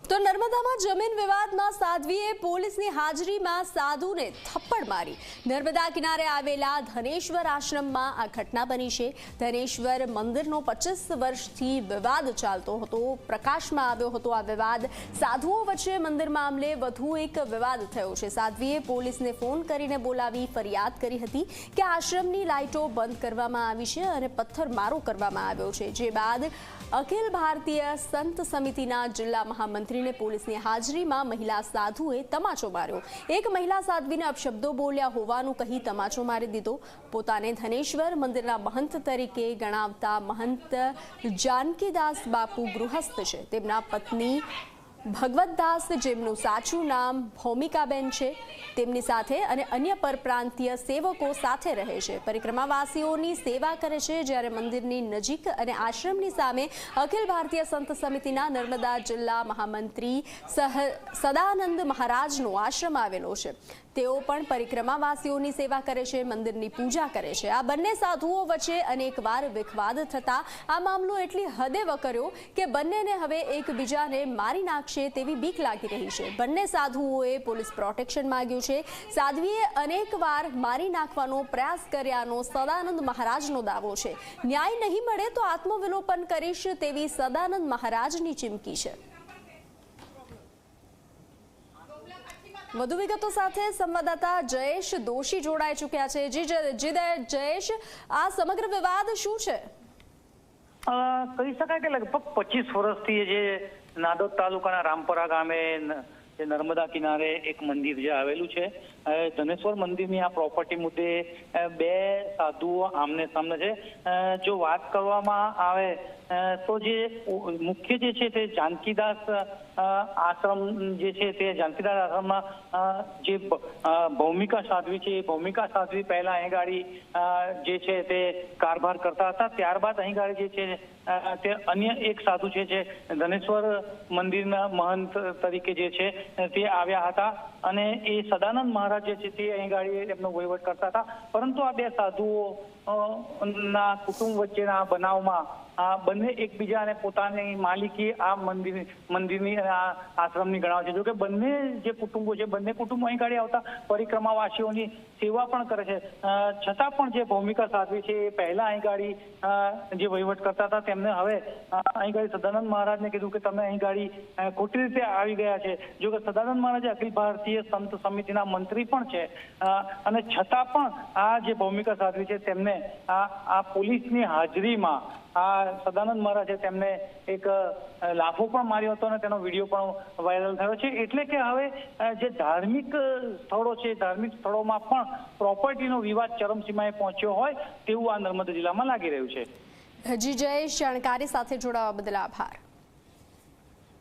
તો નર્મદામાં જમીન વિવાદમાં સાધ્વીએ પોલીસની હાજરીમાં સાધુને થપ્પડ મારી। નર્મદા કિનારે આવેલા ધનેશ્વર આશ્રમમાં આ ઘટના બની છે। ધનેશ્વર મંદિરનો 25 વર્ષથી વિવાદ ચાલતો હતો। પ્રકાશમાં આવ્યો હતો આ વિવાદ। સાધુઓ વચ્ચે મંદિર મામલે વધુ એક વિવાદ થયો છે। સાધ્વીએ પોલીસને ફોન કરીને બોલાવી ફરિયાદ કરી હતી કે આશ્રમની લાઇટો બંધ કરવામાં આવી છે અને પથ્થરમારો કરવામાં આવ્યો છે। જે બાદ અખિલ ભારતીય સંત સમિતિના જિલ્લા મહામંત્રીને પોલીસની હાજરીમાં મહિલા સાધુએ તમાચો માર્યો। એક મહિલા સાધ્વીને અપશબ્દો બોલ્યા હોવાનું કહી તમાચો મારી દીધો। પોતાને ધનેશ્વર મંદિરના મહંત તરીકે ગણાવતા મહંત જાનકીદાસ બાપુ ગૃહસ્થ છે। તેમના પત્ની ભગવતદાસ, જેમનું સાચું નામ ભૌમિકાબેન છે, તેમની સાથે અને અન્ય પરપ્રાંતીય સેવકો સાથે રહે છે। પરિક્રમાવાસીઓની સેવા કરે છે। જ્યારે મંદિરની નજીક અને આશ્રમની સામે અખિલ ભારતીય સંત સમિતિના નર્મદા જિલ્લા મહામંત્રી સદાનંદ મહારાજનો આશ્રમ આવેલો છે। તેઓ પણ પરિક્રમાવાસીઓની સેવા કરે છે, મંદિરની પૂજા કરે છે। આ બંને સાધુઓ વચ્ચે અનેકવાર વિખવાદ થતા આ મામલો એટલી હદે વકર્યો કે બંનેને હવે એકબીજાને મારી નાખશે તેવી બીક લાગી રહી છે। બંને સાધુઓએ પોલીસ પ્રોટેક્શન માંગ્યું છે। સાધ્વીએ અનેકવાર મારી નાખવાનો પ્રયાસ કર્યાનો સદાનંદ મહારાજનો દાવો છે। ન્યાય નહીં મળે તો આત્મવિલોપન કરીશ તેવી સદાનંદ મહારાજની ચીમકી છે। વધુ વિગતો સાથે સંવાદદાતા જયેશ દોશી જોડાઈ ચૂક્યા છે। જયેશ, આ સમગ્ર વિવાદ શું છે? કહી શકાય કે લગભગ 25 વર્ષથી જે નાદોદ તાલુકાના રામપરા ગામે નર્મદા કિનારે એક મંદિર જે આવેલું છે, ધનેશ્વર મંદિરની આ પ્રોપર્ટી મુદ્દે બે સાધુઓ આમને સામને છે। જો વાત કરવામાં આવે તો જે મુખ્ય જે છે તે જાનકીદાસ આશ્રમ જે છે તે જાનકીદાસ આશ્રમમાં જે ભૌમિકા સાધ્વી છે, એ ભૌમિકા સાધ્વી પહેલા અહીં ગાડી જે છે તે કારભાર કરતા હતા। ત્યારબાદ અહીં ગાડી જે છે તે અન્ય એક સાધુ છે જે ધનેશ્વર મંદિરના મહંત તરીકે જે છે તે આવ્યા હતા અને એ સદાનંદ મહારાજ જે છે તે અહીં ગાડી એમનો વહીવટ કરતા હતા। પરંતુ આ બે સાધુઓ ના કુટુંબ વચ્ચેના બનાવમાં આ બંને એકબીજાને પોતાની માલિકી આ મંદિરની અને આ આશ્રમની ગણાવે છે। જોકે બંને જે કુટુંબો છે, બંને કુટુંબો અહીં ગાડી આવતા પરિક્રમાવાસીઓની સેવા પણ કરે છે। છતાં પણ જે ભૌમિકા સાધ્વી છે એ પહેલા અહીં ગાડી જે વહીવટ કરતા હતા, તેમને હવે અહીં ગાડી સદાનંદ મહારાજને કીધું કે તમે અહીં ગાડી ખોટી રીતે આવી ગયા છે। જોકે સદાનંદ મહારાજ અખિલ ભારતીય સંત સમિતિના મંત્રી પણ છે અને છતાં પણ આ જે ભૌમિકા સાધ્વી છે તેમને આ પોલીસની હાજરીમાં આ સદાનંદ મહારાજે તેમને એક લાફો પણ માર્યો હતો અને તેનો વિડીયો પણ વાયરલ થયો છે। એટલે કે હવે જે ધાર્મિક સ્થળો છે, ધાર્મિક સ્થળોમાં પણ પ્રોપર્ટીનો વિવાદ ચરમસીમાએ પહોંચ્યો હોય તેવું આ નર્મદા જિલ્લામાં લાગી રહ્યું છે। જી જયેશ, જાણકારી સાથે જોડાવા બદલ આભાર।